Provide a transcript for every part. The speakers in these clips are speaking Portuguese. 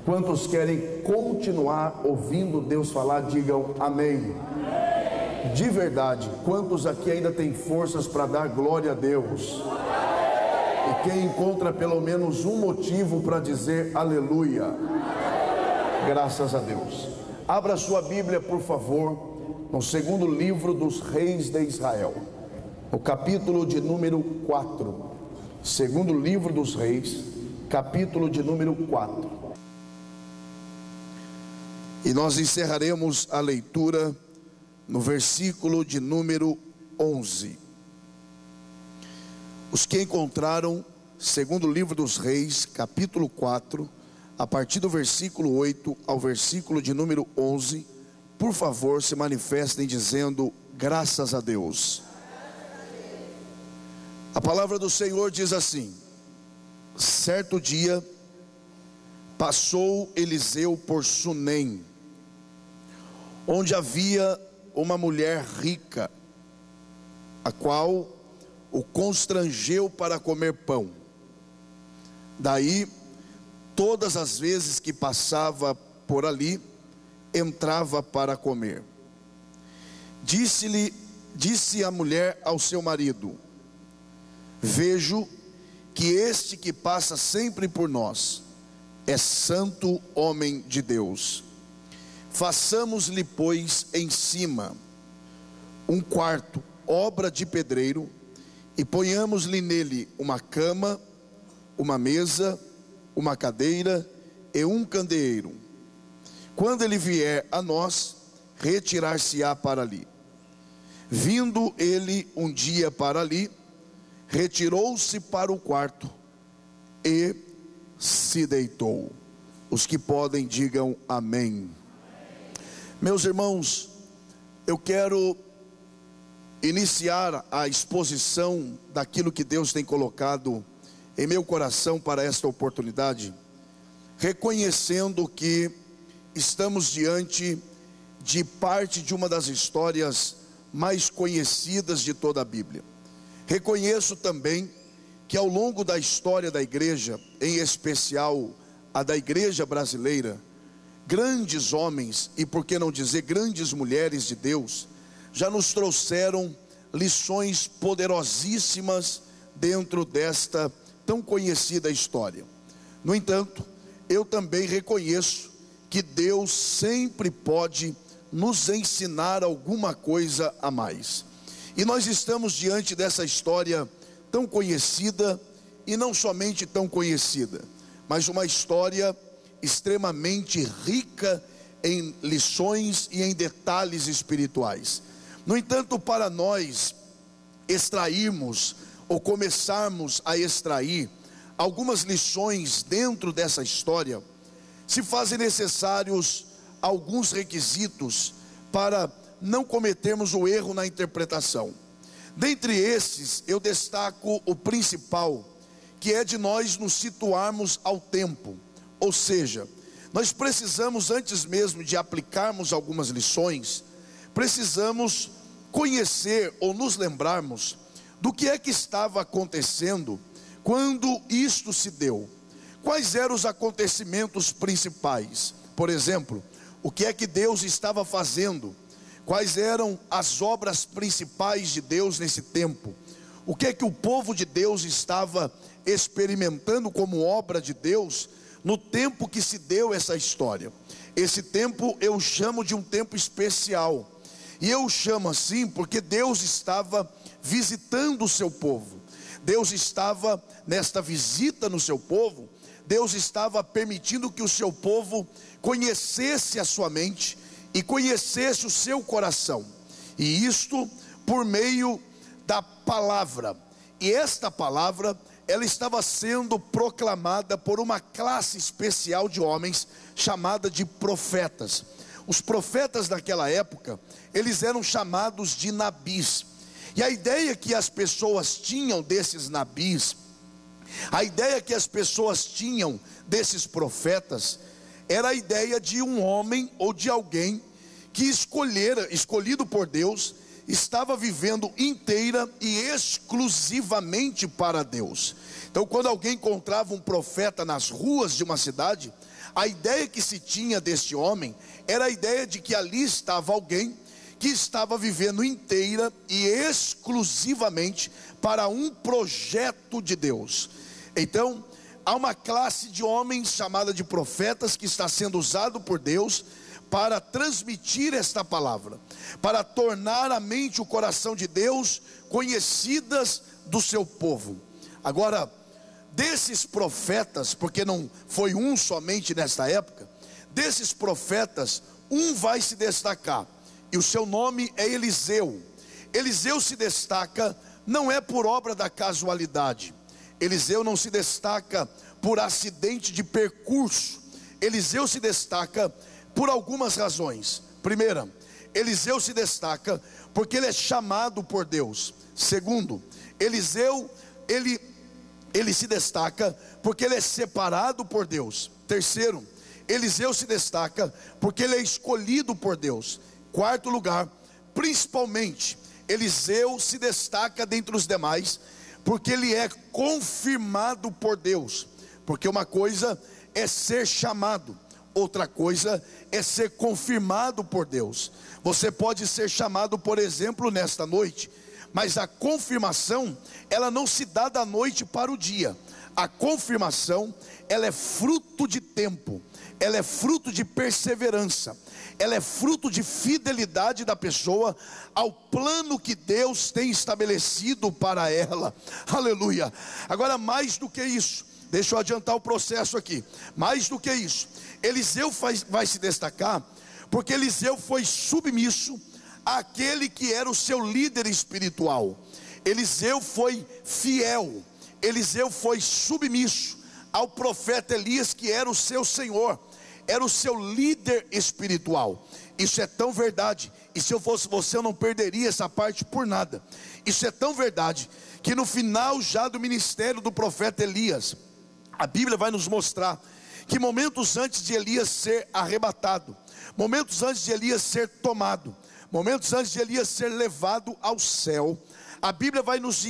Quantos querem continuar ouvindo Deus falar, digam amém. De verdade, quantos aqui ainda têm forças para dar glória a Deus? E quem encontra pelo menos um motivo para dizer aleluia? Graças a Deus. Abra sua Bíblia, por favor, no segundo livro dos reis de Israel, o capítulo de número 4. Segundo livro dos reis, capítulo de número 4. E nós encerraremos a leitura no versículo de número 11. Os que encontraram, segundo livro dos reis, capítulo 4, a partir do versículo 8 ao versículo de número 11, por favor, se manifestem dizendo graças a Deus. A palavra do Senhor diz assim: certo dia passou Eliseu por Sunem, onde havia uma mulher rica, a qual o constrangeu para comer pão. Daí, todas as vezes que passava por ali, entrava para comer. Disse a mulher ao seu marido: vejo que este que passa sempre por nós é santo homem de Deus. Façamos-lhe, pois, em cima um quarto, obra de pedreiro, e ponhamos-lhe nele uma cama, uma mesa, uma cadeira e um candeeiro. Quando ele vier a nós, retirar-se-á para ali. Vindo ele um dia para ali, retirou-se para o quarto e se deitou. Os que podem, digam amém. Meus irmãos, eu quero iniciar a exposição daquilo que Deus tem colocado em meu coração para esta oportunidade, reconhecendo que estamos diante de parte de uma das histórias mais conhecidas de toda a Bíblia. Reconheço também que ao longo da história da igreja, em especial a da igreja brasileira, grandes homens, e por que não dizer grandes mulheres de Deus, já nos trouxeram lições poderosíssimas dentro desta tão conhecida história. No entanto, eu também reconheço que Deus sempre pode nos ensinar alguma coisa a mais. E nós estamos diante dessa história tão conhecida, e não somente tão conhecida, mas uma história extremamente rica em lições e em detalhes espirituais. No entanto, para nós extrairmos ou começarmos a extrair algumas lições dentro dessa história, se fazem necessários alguns requisitos para não cometermos o erro na interpretação. Dentre esses, eu destaco o principal, que é de nós nos situarmos ao tempo. Ou seja, nós precisamos, antes mesmo de aplicarmos algumas lições, precisamos conhecer ou nos lembrarmos do que é que estava acontecendo quando isto se deu. Quais eram os acontecimentos principais? Por exemplo, o que é que Deus estava fazendo? Quais eram as obras principais de Deus nesse tempo? O que é que o povo de Deus estava experimentando como obra de Deus no tempo que se deu essa história? Esse tempo eu chamo de um tempo especial, e eu chamo assim porque Deus estava visitando o seu povo. Deus estava nesta visita no seu povo, Deus estava permitindo que o seu povo conhecesse a sua mente e conhecesse o seu coração, e isto por meio da palavra. E esta palavra, ela estava sendo proclamada por uma classe especial de homens, chamada de profetas. Os profetas daquela época, eles eram chamados de nabis. E a ideia que as pessoas tinham desses nabis, a ideia que as pessoas tinham desses profetas, era a ideia de um homem ou de alguém que escolhido por Deus, estava vivendo inteira e exclusivamente para Deus. Então, quando alguém encontrava um profeta nas ruas de uma cidade, A ideia que se tinha deste homem era a ideia de que ali estava alguém que estava vivendo inteira e exclusivamente para um projeto de Deus. Então, há uma classe de homens chamada de profetas que está sendo usado por Deus para transmitir esta palavra, para tornar a mente e o coração de Deus conhecidas do seu povo. Agora, desses profetas, porque não foi um somente nesta época, desses profetas, um vai se destacar, e o seu nome é Eliseu. Eliseu se destaca, não é por obra da casualidade. Eliseu não se destaca por acidente de percurso. Eliseu se destaca por algumas razões. Primeira, Eliseu se destaca porque ele é chamado por Deus. Segundo, Eliseu, ele se destaca porque ele é separado por Deus. Terceiro, Eliseu se destaca porque ele é escolhido por Deus. Quarto lugar, principalmente, Eliseu se destaca dentre os demais porque ele é confirmado por Deus. Porque uma coisa é ser chamado, outra coisa é ser confirmado por Deus. Você pode ser chamado, por exemplo, nesta noite, mas a confirmação, ela não se dá da noite para o dia. A confirmação, ela é fruto de tempo, ela é fruto de perseverança, ela é fruto de fidelidade da pessoa ao plano que Deus tem estabelecido para ela. Aleluia. Agora, mais do que isso, deixa eu adiantar o processo aqui. Mais do que isso, Eliseu vai se destacar porque Eliseu foi submisso àquele que era o seu líder espiritual. Eliseu foi fiel, Eliseu foi submisso ao profeta Elias, que era o seu senhor, era o seu líder espiritual. Isso é tão verdade, e se eu fosse você eu não perderia essa parte por nada. Isso é tão verdade, que no final já do ministério do profeta Elias, a Bíblia vai nos mostrar que momentos antes de Elias ser arrebatado, momentos antes de Elias ser tomado, momentos antes de Elias ser levado ao céu, a Bíblia vai nos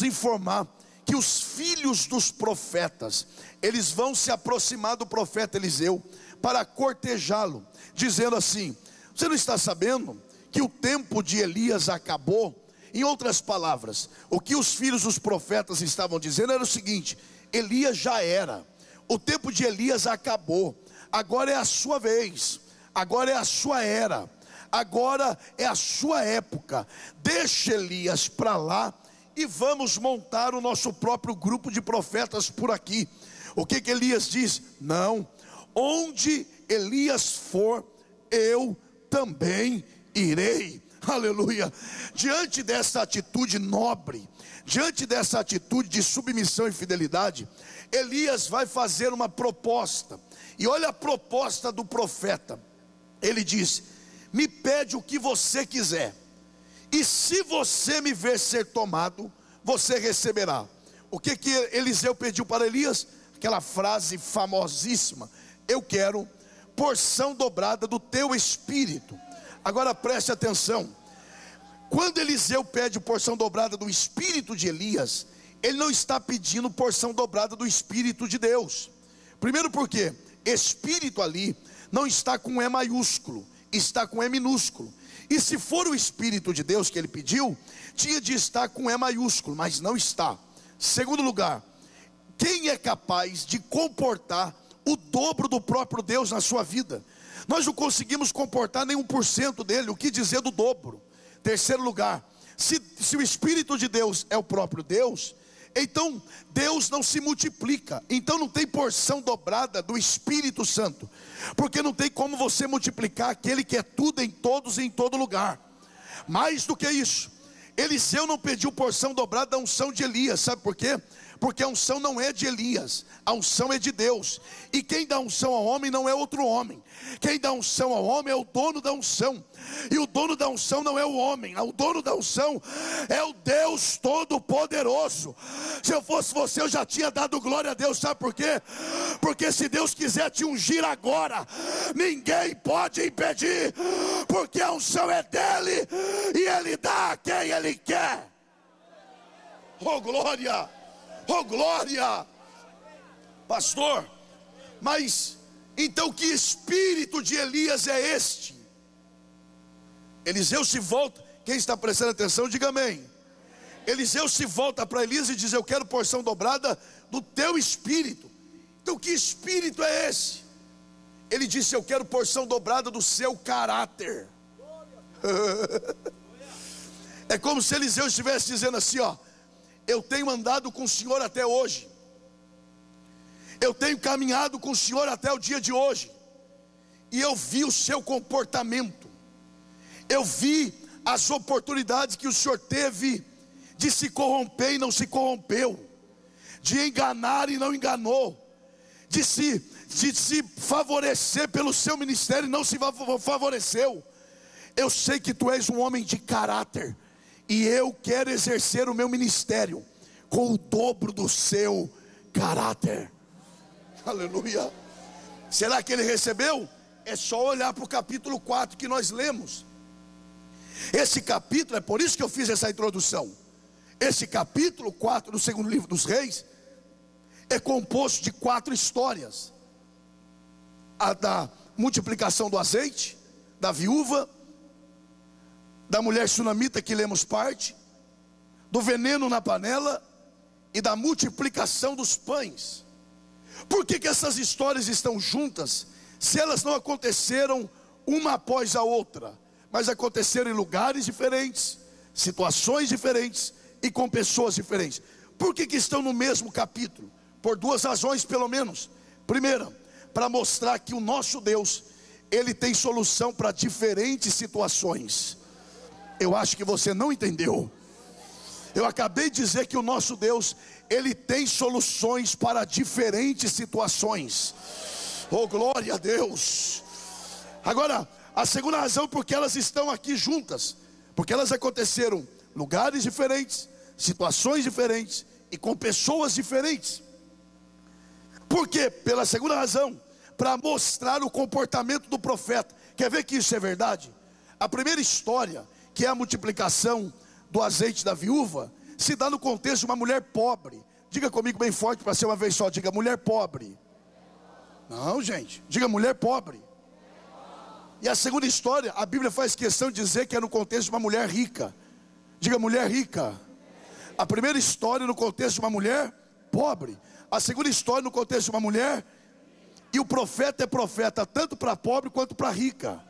informar que os filhos dos profetas, eles vão se aproximar do profeta Eliseu para cortejá-lo, dizendo assim: você não está sabendo que o tempo de Elias acabou? Em outras palavras, o que os filhos dos profetas estavam dizendo era o seguinte: Elias já era, o tempo de Elias acabou, agora é a sua vez, agora é a sua era, agora é a sua época. Deixa Elias para lá e vamos montar o nosso próprio grupo de profetas por aqui. O que Elias diz? Não, onde Elias for, eu também irei. Aleluia. Diante dessa atitude nobre, diante dessa atitude de submissão e fidelidade, Elias vai fazer uma proposta. E olha a proposta do profeta. Ele diz: me pede o que você quiser, e se você me ver ser tomado, você receberá. O que Eliseu pediu para Elias? Aquela frase famosíssima: eu quero porção dobrada do teu espírito. Agora preste atenção, quando Eliseu pede porção dobrada do espírito de Elias, ele não está pedindo porção dobrada do espírito de Deus. Primeiro porque espírito ali não está com E maiúsculo, está com E minúsculo. E se for o espírito de Deus que ele pediu, tinha de estar com E maiúsculo, mas não está. Segundo lugar, quem é capaz de comportar o dobro do próprio Deus na sua vida? Nós não conseguimos comportar nem 1% dele, o que dizer do dobro? Terceiro lugar, se o Espírito de Deus é o próprio Deus, então Deus não se multiplica. Então não tem porção dobrada do Espírito Santo, porque não tem como você multiplicar aquele que é tudo em todos e em todo lugar. Mais do que isso, Eliseu não pediu porção dobrada da unção de Elias. Sabe por quê? Porque a unção não é de Elias, a unção é de Deus. E quem dá unção ao homem não é outro homem. Quem dá unção ao homem é o dono da unção. E o dono da unção não é o homem, o dono da unção é o Deus Todo-Poderoso. Se eu fosse você, eu já tinha dado glória a Deus. Sabe por quê? Porque se Deus quiser te ungir agora, ninguém pode impedir, porque a unção é dele e ele dá a quem ele quer. Oh glória! Oh glória! Pastor, mas Então, que espírito de Elias é este? Eliseu se volta. Quem está prestando atenção, diga amém. Eliseu se volta para Elias e diz: eu quero porção dobrada do teu espírito. Então, que espírito é esse? Ele disse: eu quero porção dobrada do seu caráter. É como se Eliseu estivesse dizendo assim: ó, eu tenho andado com o Senhor até hoje, eu tenho caminhado com o Senhor até o dia de hoje, e eu vi o seu comportamento, eu vi as oportunidades que o Senhor teve de se corromper e não se corrompeu, de enganar e não enganou, de se favorecer pelo seu ministério e não se favoreceu. Eu sei que tu és um homem de caráter, e eu quero exercer o meu ministério com o dobro do seu caráter. Aleluia. Será que ele recebeu? É só olhar para o capítulo 4 que nós lemos. Esse capítulo, é por isso que eu fiz essa introdução. Esse capítulo 4 do segundo livro dos Reis é composto de 4 histórias: a da multiplicação do azeite, da viúva, da mulher sunamita que lemos parte, do veneno na panela e da multiplicação dos pães. Por que essas histórias estão juntas, se elas não aconteceram uma após a outra, mas aconteceram em lugares diferentes, situações diferentes e com pessoas diferentes? Por que estão no mesmo capítulo? Por 2 razões pelo menos. Primeira, para mostrar que o nosso Deus, Ele tem solução para diferentes situações. Eu acho que você não entendeu. Eu acabei de dizer que o nosso Deus, Ele tem soluções para diferentes situações. Oh, glória a Deus. Agora, a segunda razão porque elas estão aqui juntas, porque elas aconteceram em lugares diferentes, situações diferentes e com pessoas diferentes. Por quê? Pela segunda razão, para mostrar o comportamento do profeta. Quer ver que isso é verdade? A primeira história, que é a multiplicação do azeite da viúva, se dá no contexto de uma mulher pobre. Diga comigo bem forte para ser uma vez só, diga mulher pobre. Não, gente, diga mulher pobre. E a segunda história, a Bíblia faz questão de dizer que é no contexto de uma mulher rica. Diga mulher rica. A primeira história no contexto de uma mulher pobre, a segunda história no contexto de uma mulher. E o profeta é profeta tanto para pobre quanto para rica.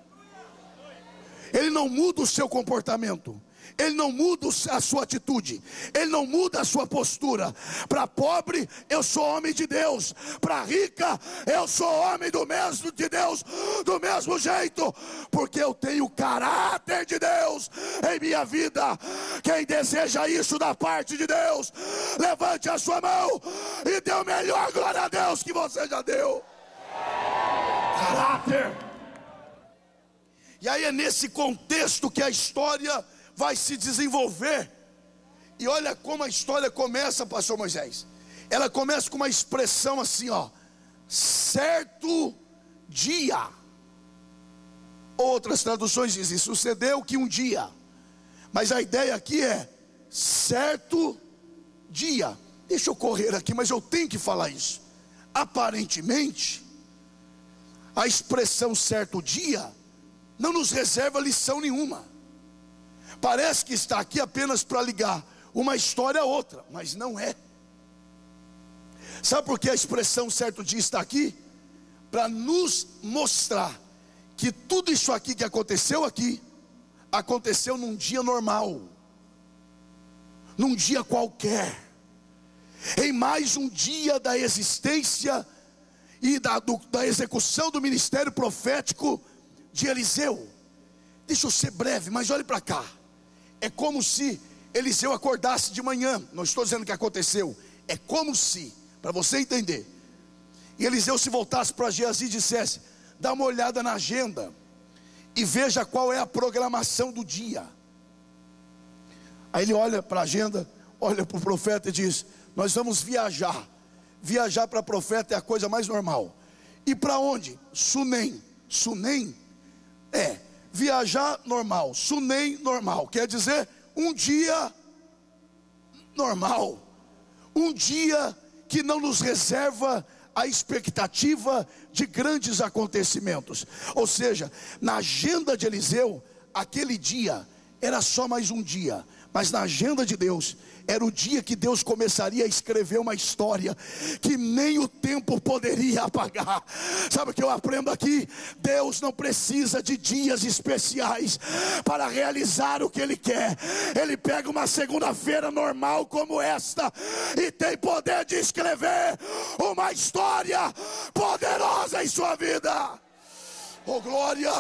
Ele não muda o seu comportamento, ele não muda a sua atitude, ele não muda a sua postura. Para pobre eu sou homem de Deus, para rica eu sou homem do mesmo de Deus, do mesmo jeito, porque eu tenho o caráter de Deus em minha vida. Quem deseja isso da parte de Deus, levante a sua mão e dê o melhor glória a Deus que você já deu. Caráter. E aí é nesse contexto que a história vai se desenvolver. E olha como a história começa, pastor Moisés. Ela começa com uma expressão assim, ó: certo dia. Outras traduções dizem: sucedeu que um dia. Mas a ideia aqui é certo dia. Deixa eu correr aqui, mas eu tenho que falar isso. Aparentemente, a expressão certo dia não nos reserva lição nenhuma. Parece que está aqui apenas para ligar uma história a outra, mas não é. Sabe por que a expressão certo dia está aqui? Para nos mostrar que tudo isso aqui que aconteceu aqui, aconteceu num dia normal, num dia qualquer, em mais um dia da existência e da execução do ministério profético de Eliseu. Deixa eu ser breve, mas olhe para cá. É como se Eliseu acordasse de manhã. Não estou dizendo que aconteceu. É como se, para você entender, e Eliseu se voltasse para Geazi e dissesse: dá uma olhada na agenda e veja qual é a programação do dia. Aí ele olha para a agenda, olha para o profeta e diz: nós vamos viajar. Viajar para profeta é a coisa mais normal. E para onde? Sunem. Sunem é viajar normal. Sunem normal, quer dizer um dia normal, um dia que não nos reserva a expectativa de grandes acontecimentos. Ou seja, na agenda de Eliseu, aquele dia era só mais um dia, mas na agenda de Deus, era o dia que Deus começaria a escrever uma história que nem o tempo poderia apagar. Sabe o que eu aprendo aqui? Deus não precisa de dias especiais para realizar o que Ele quer. Ele pega uma segunda-feira normal como esta e tem poder de escrever uma história poderosa em sua vida. Oh glória!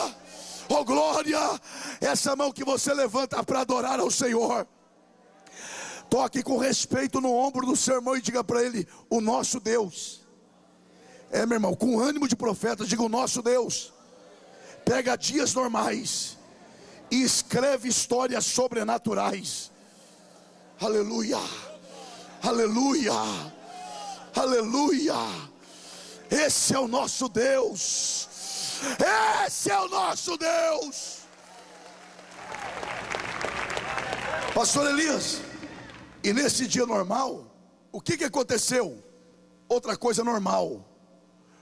Oh glória! Essa mão que você levanta para adorar ao Senhor, toque com respeito no ombro do seu irmão e diga para ele: o nosso Deus. Meu irmão, com ânimo de profeta, diga: o nosso Deus pega dias normais e escreve histórias sobrenaturais. Aleluia, aleluia, aleluia. Esse é o nosso Deus. Esse é o nosso Deus. Pastor Elias, e nesse dia normal, o que aconteceu? Outra coisa normal,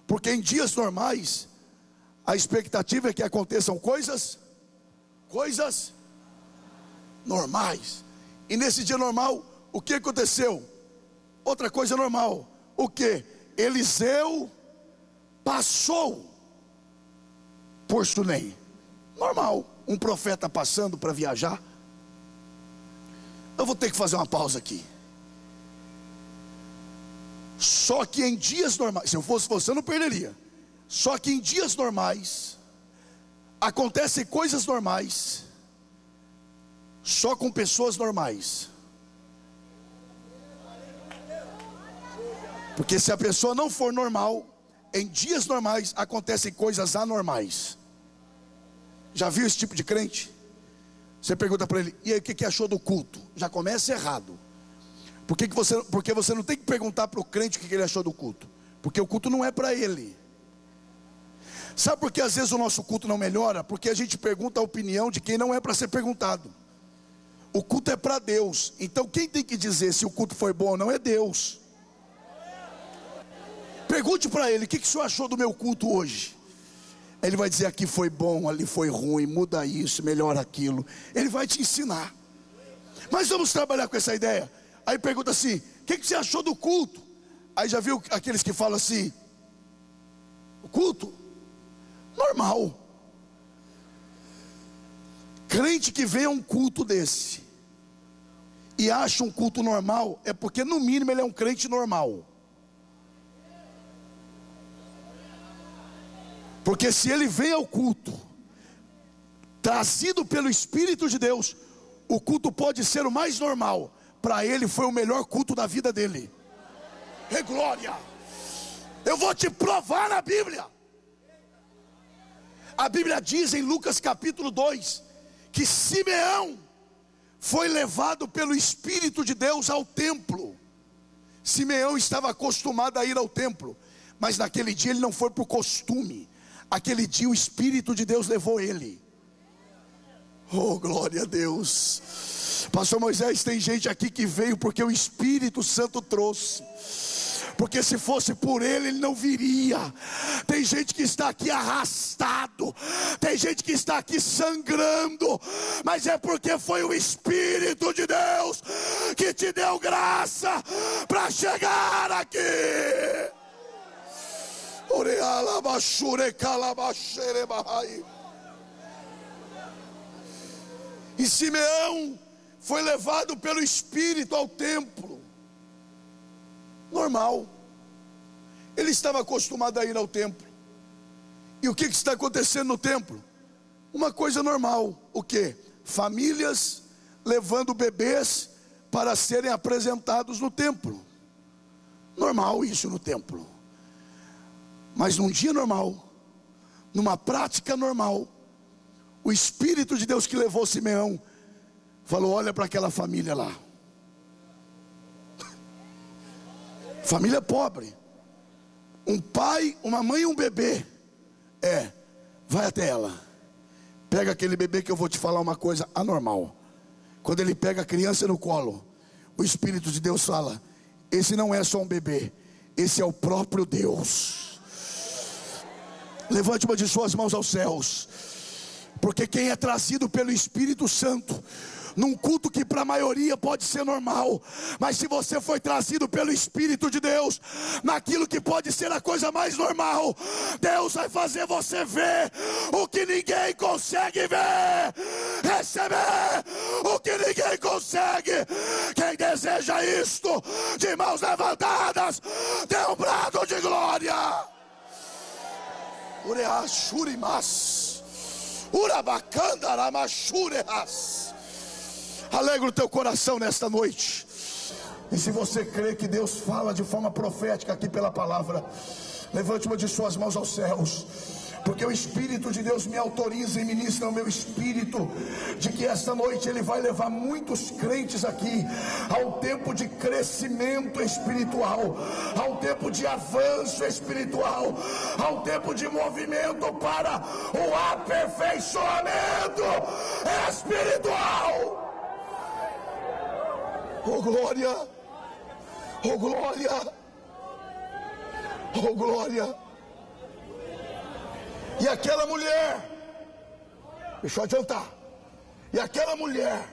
porque em dias normais, a expectativa é que aconteçam coisas normais. E nesse dia normal, o que aconteceu? Outra coisa normal, o que? Eliseu passou por Sunem. Normal, um profeta passando para viajar. Eu vou ter que fazer uma pausa aqui. Só que em dias normais, se eu fosse você, eu não perderia. Só que em dias normais acontecem coisas normais só com pessoas normais. Porque se a pessoa não for normal, em dias normais acontecem coisas anormais. Já viu esse tipo de crente? Você pergunta para ele: e aí, o que achou do culto? Já começa errado. Porque você não tem que perguntar para o crente o que ele achou do culto, porque o culto não é para ele. Sabe por que às vezes o nosso culto não melhora? Porque a gente pergunta a opinião de quem não é para ser perguntado. O culto é para Deus. Então quem tem que dizer se o culto foi bom ou não é Deus. Pergunte para ele: o que o senhor achou do meu culto hoje? Ele vai dizer: aqui foi bom, ali foi ruim, muda isso, melhora aquilo. Ele vai te ensinar. Mas vamos trabalhar com essa ideia. Aí pergunta assim: o que você achou do culto? Aí já viu aqueles que falam assim: o culto? Normal. Crente que vem a um culto desse e acha um culto normal, é porque no mínimo ele é um crente normal. Porque se ele vem ao culto trazido pelo Espírito de Deus, o culto pode ser o mais normal. Para ele foi o melhor culto da vida dele. É glória. Eu vou te provar na Bíblia. A Bíblia diz em Lucas capítulo 2 que Simeão foi levado pelo Espírito de Deus ao templo. Simeão estava acostumado a ir ao templo, mas naquele dia ele não foi por costume. Aquele dia o Espírito de Deus levou ele. Oh, glória a Deus. Pastor Moisés, tem gente aqui que veio porque o Espírito Santo trouxe. Porque se fosse por ele, ele não viria. Tem gente que está aqui arrastado. Tem gente que está aqui sangrando. Mas é porque foi o Espírito de Deus que te deu graça para chegar aqui. E Simeão foi levado pelo Espírito ao templo. Normal. Ele estava acostumado a ir ao templo. E o que está acontecendo no templo? Uma coisa normal. O que? Famílias levando bebês para serem apresentados no templo. Normal isso no templo. Mas num dia normal, numa prática normal, o Espírito de Deus que levou Simeão falou: olha para aquela família lá. Família pobre. Um pai, uma mãe e um bebê. Vai até ela. Pega aquele bebê que eu vou te falar uma coisa anormal. Quando ele pega a criança no colo, o Espírito de Deus fala: esse não é só um bebê, esse é o próprio Deus. Levante uma de suas mãos aos céus, porque quem é trazido pelo Espírito Santo num culto que para a maioria pode ser normal, mas se você foi trazido pelo Espírito de Deus naquilo que pode ser a coisa mais normal, Deus vai fazer você ver o que ninguém consegue ver, receber o que ninguém consegue. Quem deseja isto, de mãos levantadas, dê um brado de glória. Ureachurimas, urabacandaramachurehas. Alegra o teu coração nesta noite. E se você crê que Deus fala de forma profética aqui pela palavra, levante uma de suas mãos aos céus, porque o Espírito de Deus me autoriza e ministra ao meu espírito de que esta noite Ele vai levar muitos crentes aqui a um tempo de crescimento espiritual, a um tempo de avanço espiritual, a um tempo de movimento para o aperfeiçoamento espiritual. Oh glória, oh glória, oh glória. E aquela mulher, deixa eu adiantar, e aquela mulher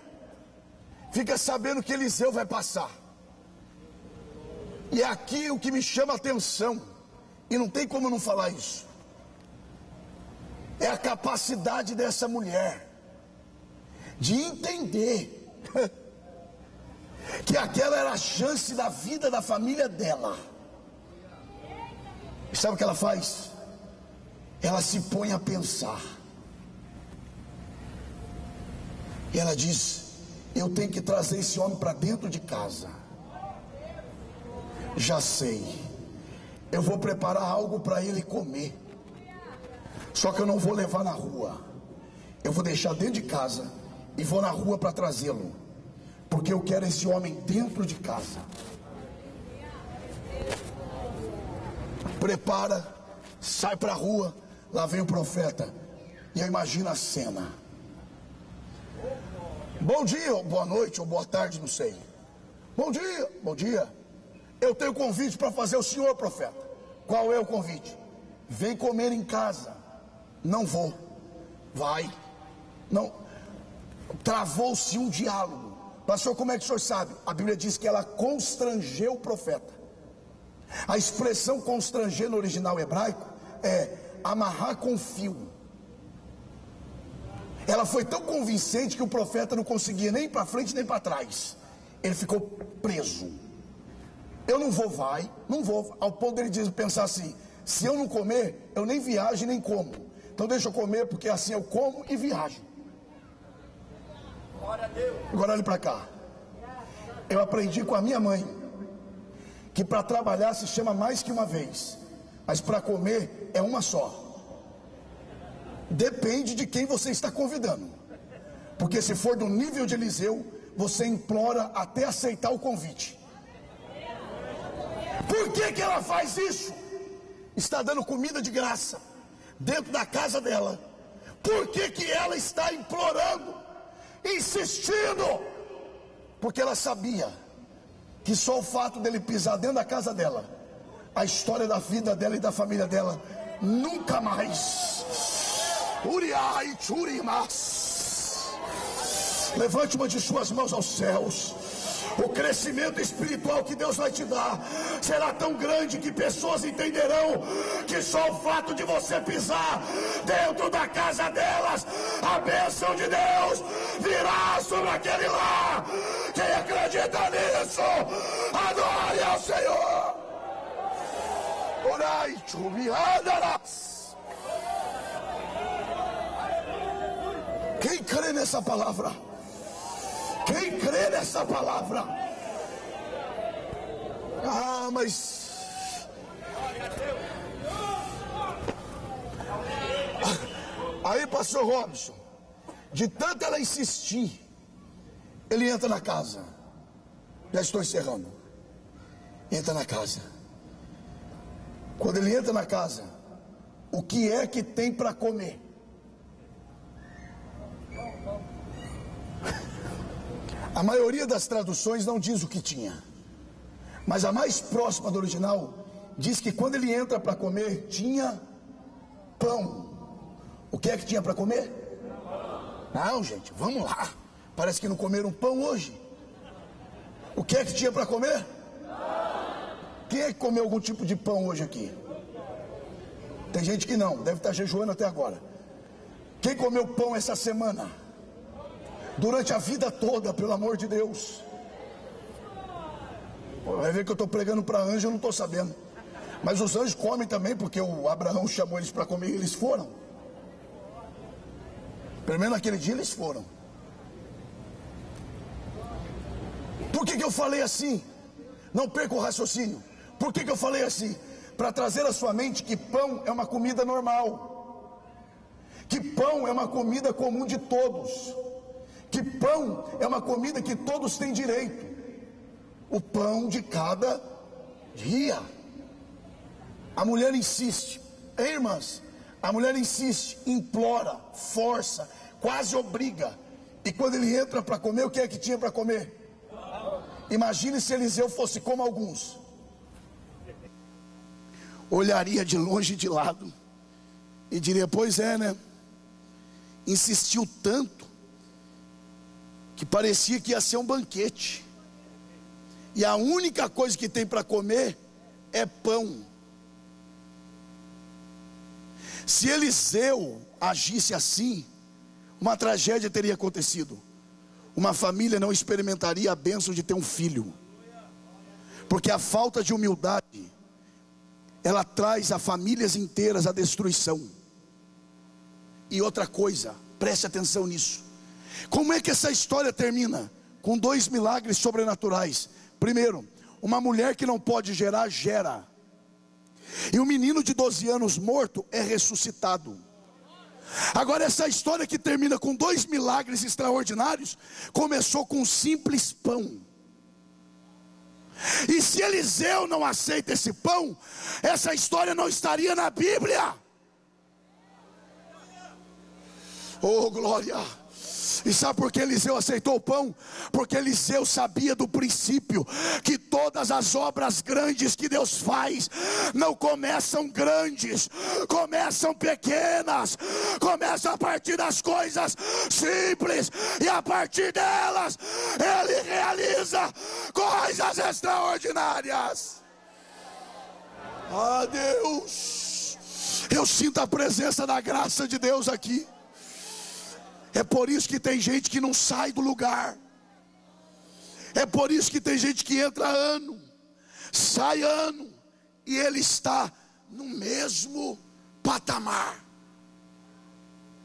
fica sabendo que Eliseu vai passar. E aqui o que me chama a atenção, e não tem como não falar isso, é a capacidade dessa mulher de entender que aquela era a chance da vida da família dela. E sabe o que ela faz? Ela se põe a pensar. E ela diz: eu tenho que trazer esse homem para dentro de casa. Já sei, eu vou preparar algo para ele comer. Só que eu não vou levar na rua, eu vou deixar dentro de casa e vou na rua para trazê-lo, porque eu quero esse homem dentro de casa. Prepara, sai para a rua. Lá vem o profeta. E eu imagino a cena. Bom dia, ou boa noite, ou boa tarde, não sei. Bom dia, bom dia. Eu tenho convite para fazer ao senhor, profeta. Qual é o convite? Vem comer em casa. Não vou. Vai. Não. Travou-se um diálogo. Pastor, como é que o senhor sabe? A Bíblia diz que ela constrangeu o profeta. A expressão constranger no original hebraico é amarrar com fio. Ela foi tão convincente que o profeta não conseguia nem ir para frente nem para trás. Ele ficou preso. Eu não vou, vai, não vou. Ao ponto dele pensar assim: se eu não comer, eu nem viajo nem como. Então deixa eu comer, porque assim eu como e viajo. Agora olhe para cá. Eu aprendi com a minha mãe que para trabalhar se chama mais que uma vez, mas para comer é uma só. Depende de quem você está convidando, porque se for do nível de Eliseu, você implora até aceitar o convite. Por que que ela faz isso? Está dando comida de graça dentro da casa dela. Por que que ela está implorando, insistindo? Porque ela sabia que só o fato dele pisar dentro da casa dela, a história da vida dela e da família dela nunca mais. Uriai Churimas. Levante uma de suas mãos aos céus. O crescimento espiritual que Deus vai te dar será tão grande que pessoas entenderão que só o fato de você pisar dentro da casa delas, a bênção de Deus virá sobre aquele lar. Quem acredita nisso, adore ao Senhor. Orai, chumiadarás. Quem crê nessa palavra? Quem crê nessa palavra? Ah, mas aí, pastor Robson, de tanto ela insistir, ele entra na casa. Já estou encerrando. Entra na casa. Quando ele entra na casa, o que é que tem para comer? A maioria das traduções não diz o que tinha, mas a mais próxima do original diz que quando ele entra para comer, tinha pão. O que é que tinha para comer? Não, gente, vamos lá. Parece que não comeram pão hoje. O que é que tinha para comer? Quem é que comeu algum tipo de pão hoje aqui? Tem gente que não, deve estar jejuando até agora. Quem comeu pão essa semana? Durante a vida toda, pelo amor de Deus. Vai ver que eu estou pregando para anjo, eu não estou sabendo. Mas os anjos comem também, porque o Abraão chamou eles para comer e eles foram. Pelo menos naquele dia eles foram. Por que eu falei assim? Não perca o raciocínio. Por que eu falei assim? Para trazer à sua mente que pão é uma comida normal. Que pão é uma comida comum de todos. Que pão é uma comida que todos têm direito. O pão de cada dia. A mulher insiste, irmãs, a mulher insiste, implora, força, quase obriga. E quando ele entra para comer, o que é que tinha para comer? Imagine se Eliseu fosse como alguns. Olharia de longe e de lado e diria, pois é, né? Insistiu tanto que parecia que ia ser um banquete. E a única coisa que tem para comer é pão. Se Eliseu agisse assim, uma tragédia teria acontecido. Uma família não experimentaria a bênção de ter um filho. Porque a falta de humildade, ela traz a famílias inteiras à destruição. E outra coisa, preste atenção nisso. Como é que essa história termina? Com 2 milagres sobrenaturais. Primeiro, uma mulher que não pode gerar, gera. E um menino de 12 anos morto é ressuscitado. Agora essa história que termina com 2 milagres extraordinários, começou com um simples pão. E se Eliseu não aceita esse pão, essa história não estaria na Bíblia. Oh, glória! E sabe por que Eliseu aceitou o pão? Porque Eliseu sabia do princípio que todas as obras grandes que Deus faz não começam grandes, começam pequenas, começam a partir das coisas simples, e a partir delas Ele realiza coisas extraordinárias. Ah, Deus, eu sinto a presença da graça de Deus aqui. É por isso que tem gente que não sai do lugar. É por isso que tem gente que entra ano, sai ano, e ele está no mesmo patamar.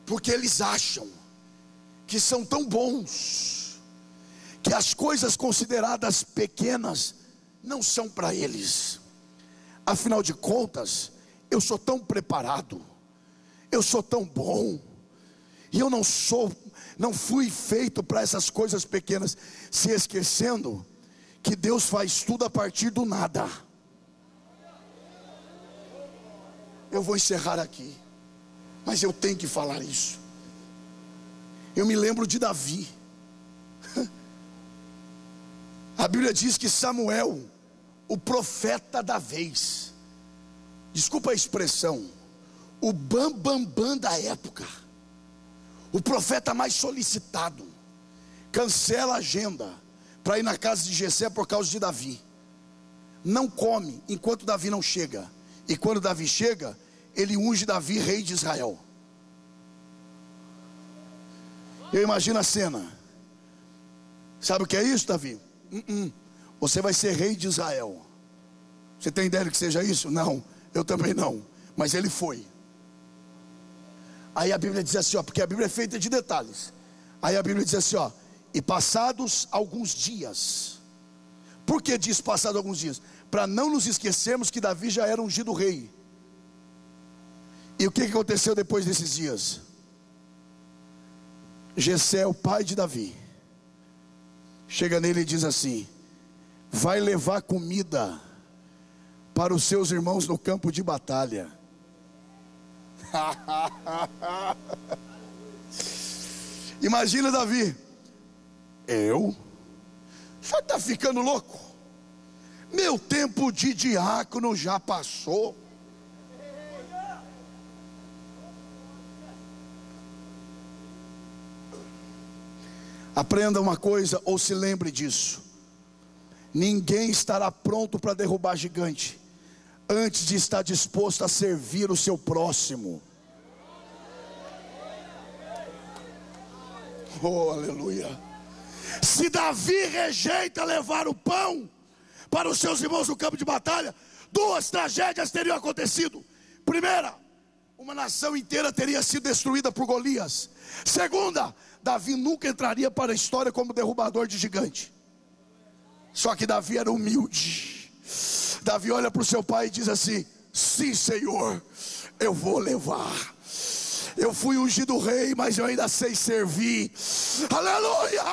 Porque eles acham que são tão bons, que as coisas consideradas pequenas não são para eles. Afinal de contas, eu sou tão preparado, eu sou tão bom, e eu não fui feito para essas coisas pequenas, se esquecendo que Deus faz tudo a partir do nada. Eu vou encerrar aqui, mas eu tenho que falar isso. Eu me lembro de Davi. A Bíblia diz que Samuel, o profeta da vez, desculpa a expressão, o bambambam da época, o profeta mais solicitado, cancela a agenda para ir na casa de Jessé por causa de Davi. Não come enquanto Davi não chega. E quando Davi chega, ele unge Davi rei de Israel. Eu imagino a cena. Sabe o que é isso, Davi? Você vai ser rei de Israel. Você tem ideia do que seja isso? Não, eu também não. Mas ele foi. Aí a Bíblia diz assim, ó, porque a Bíblia é feita de detalhes. Aí a Bíblia diz assim, ó, e passados alguns dias. Por que diz passados alguns dias? Para não nos esquecermos que Davi já era ungido rei. E o que aconteceu depois desses dias? Jessé, o pai de Davi, chega nele e diz assim: vai levar comida para os seus irmãos no campo de batalha. Imagina Davi: eu? Já está ficando louco? Meu tempo de diácono já passou. Aprenda uma coisa, ou se lembre disso: ninguém estará pronto para derrubar gigante antes de estar disposto a servir o seu próximo. Oh, aleluia. Se Davi rejeita levar o pão para os seus irmãos no campo de batalha, duas tragédias teriam acontecido. Primeira, uma nação inteira teria sido destruída por Golias. Segunda, Davi nunca entraria para a história como derrubador de gigante. Só que Davi era humilde. Davi olha para o seu pai e diz assim: sim, Senhor, eu vou levar. Eu fui ungido rei, mas eu ainda sei servir. Aleluia!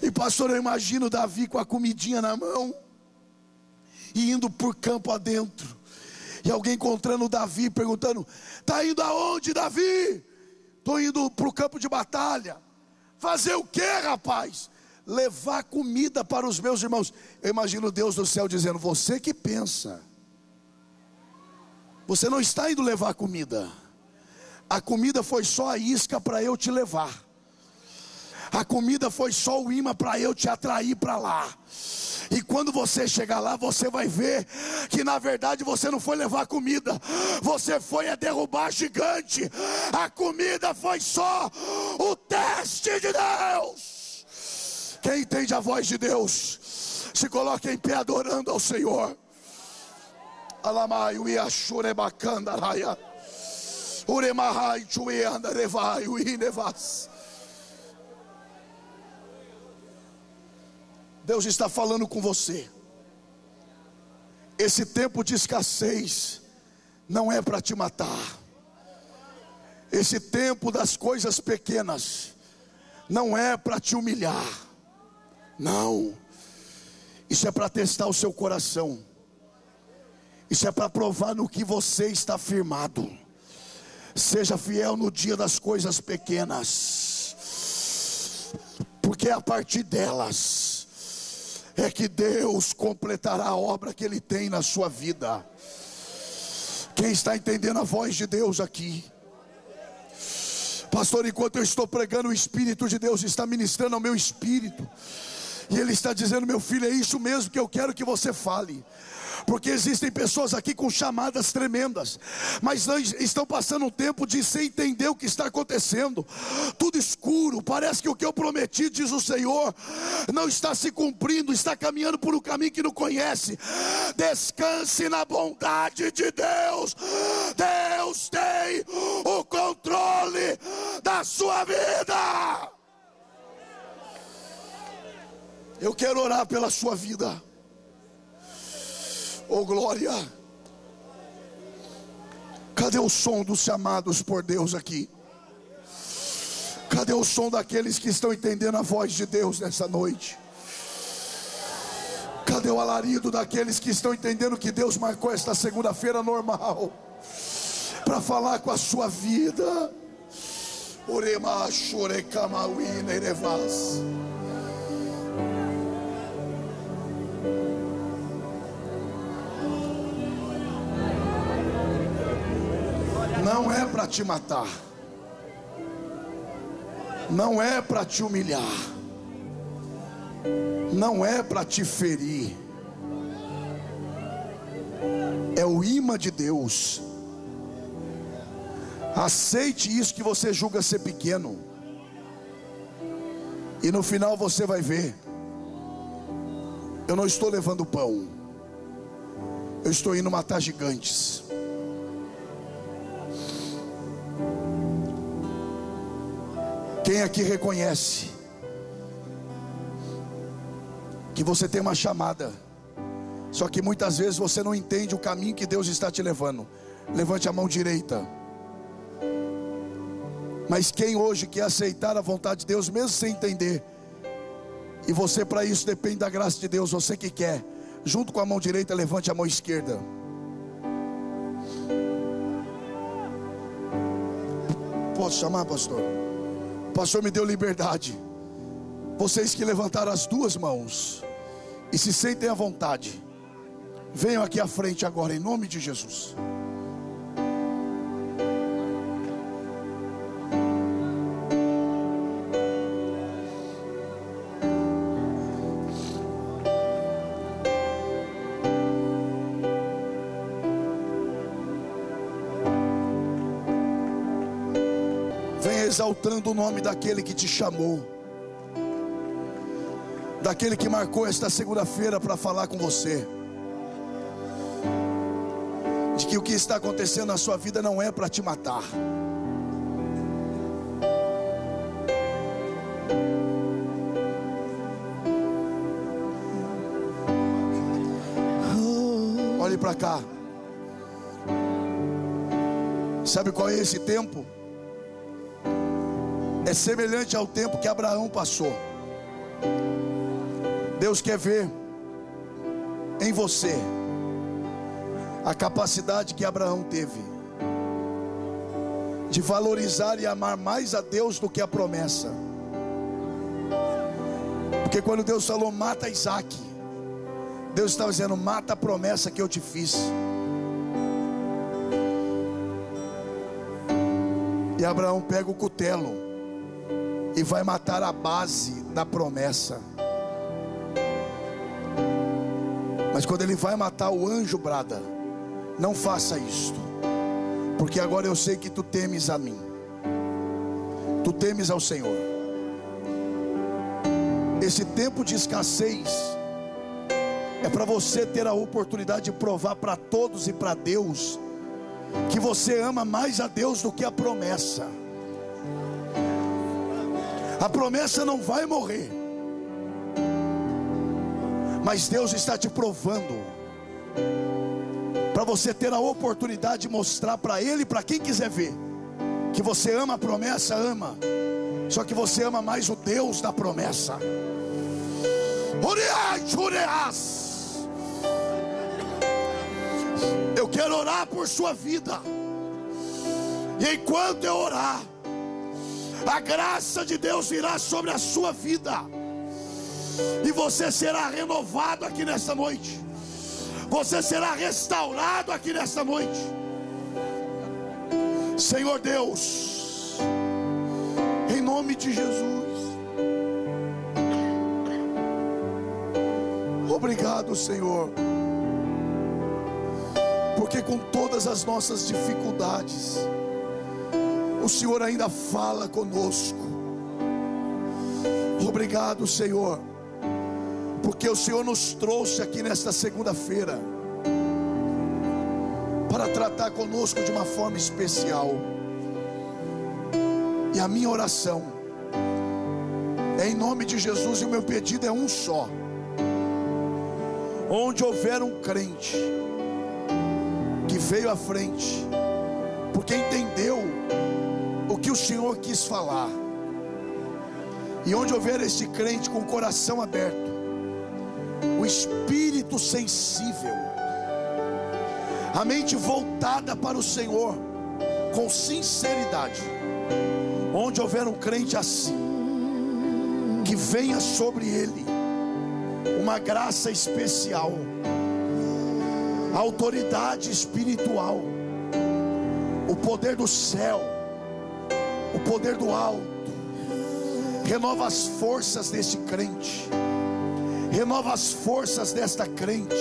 E pastor, eu imagino Davi com a comidinha na mão e indo por campo adentro, e alguém encontrando Davi, perguntando: está indo aonde, Davi? Estou indo para o campo de batalha. Fazer o que, rapaz? Levar comida para os meus irmãos. Eu imagino Deus do céu dizendo: você que pensa, você não está indo levar comida. A comida foi só a isca para eu te levar. A comida foi só o imã para eu te atrair para lá. E quando você chegar lá, você vai ver que na verdade você não foi levar comida, você foi derrubar gigante. A comida foi só o teste de Deus. Quem entende a voz de Deus, se coloque em pé adorando ao Senhor. Alamai uiashure bakandaraia uremahai chueandarevai uinevas. Deus está falando com você. Esse tempo de escassez não é para te matar. Esse tempo das coisas pequenas não é para te humilhar. Não. Isso é para testar o seu coração. Isso é para provar no que você está firmado. Seja fiel no dia das coisas pequenas, porque a partir delas é que Deus completará a obra que Ele tem na sua vida. Quem está entendendo a voz de Deus aqui? Pastor, enquanto eu estou pregando, o Espírito de Deus está ministrando ao meu espírito, e Ele está dizendo: meu filho, é isso mesmo que eu quero que você fale. Porque existem pessoas aqui com chamadas tremendas, mas estão passando um tempo de sem entender o que está acontecendo. Tudo escuro, parece que o que eu prometi, diz o Senhor, não está se cumprindo, está caminhando por um caminho que não conhece. Descanse na bondade de Deus. Deus tem o controle da sua vida. Eu quero orar pela sua vida. Oh glória. Cadê o som dos chamados por Deus aqui? Cadê o som daqueles que estão entendendo a voz de Deus nessa noite? Cadê o alarido daqueles que estão entendendo que Deus marcou esta segunda-feira normal para falar com a sua vida? Orema chorecamauina erevas. Não é para te matar, não é para te humilhar, não é para te ferir. É o imã de Deus. Aceite isso que você julga ser pequeno, e no final você vai ver: eu não estou levando pão, eu estou indo matar gigantes. Quem aqui reconhece que você tem uma chamada, só que muitas vezes você não entende o caminho que Deus está te levando? Levante a mão direita. Mas quem hoje quer aceitar a vontade de Deus, mesmo sem entender, e você para isso depende da graça de Deus, você que quer, junto com a mão direita, levante a mão esquerda. Posso chamar, pastor? O pastor me deu liberdade. Vocês que levantaram as duas mãos, e se sentem à vontade, venham aqui à frente agora, em nome de Jesus. Venha exaltando o nome daquele que te chamou, daquele que marcou esta segunda-feira para falar com você, de que o que está acontecendo na sua vida não é para te matar. Olhe para cá. Sabe qual é esse tempo? É semelhante ao tempo que Abraão passou. Deus quer ver em você a capacidade que Abraão teve de valorizar e amar mais a Deus do que a promessa. Porque quando Deus falou mata Isaac, Deus estava dizendo mata a promessa que eu te fiz. E Abraão pega o cutelo e vai matar a base da promessa. Mas quando ele vai matar, o anjo brada: não faça isto, porque agora eu sei que tu temes a mim, tu temes ao Senhor. Esse tempo de escassez é para você ter a oportunidade de provar para todos e para Deus que você ama mais a Deus do que a promessa. A promessa não vai morrer, mas Deus está te provando, para você ter a oportunidade de mostrar para Ele, para quem quiser ver, que você ama a promessa, ama, só que você ama mais o Deus da promessa. Eu quero orar por sua vida, e enquanto eu orar, a graça de Deus virá sobre a sua vida, e você será renovado aqui nesta noite, você será restaurado aqui nesta noite. Senhor Deus, em nome de Jesus, obrigado, Senhor, porque com todas as nossas dificuldades, o Senhor ainda fala conosco. Obrigado, Senhor, porque o Senhor nos trouxe aqui nesta segunda-feira para tratar conosco de uma forma especial. E a minha oração é em nome de Jesus, e o meu pedido é um só: onde houver um crente que veio à frente porque entendeu o que o Senhor quis falar, e onde houver este crente com o coração aberto, o espírito sensível, a mente voltada para o Senhor com sinceridade, onde houver um crente assim, que venha sobre ele uma graça especial, autoridade espiritual, o poder do céu, o poder do alto. Renova as forças deste crente, renova as forças desta crente.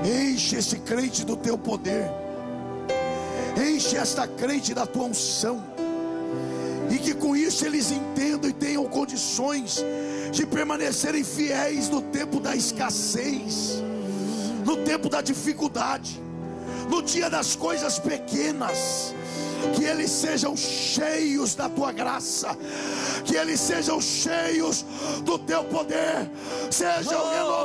Enche este crente do teu poder, enche esta crente da tua unção, e que com isso eles entendam e tenham condições de permanecerem fiéis no tempo da escassez, no tempo da dificuldade, no dia das coisas pequenas. Que eles sejam cheios da tua graça, que eles sejam cheios do teu poder, sejam renovados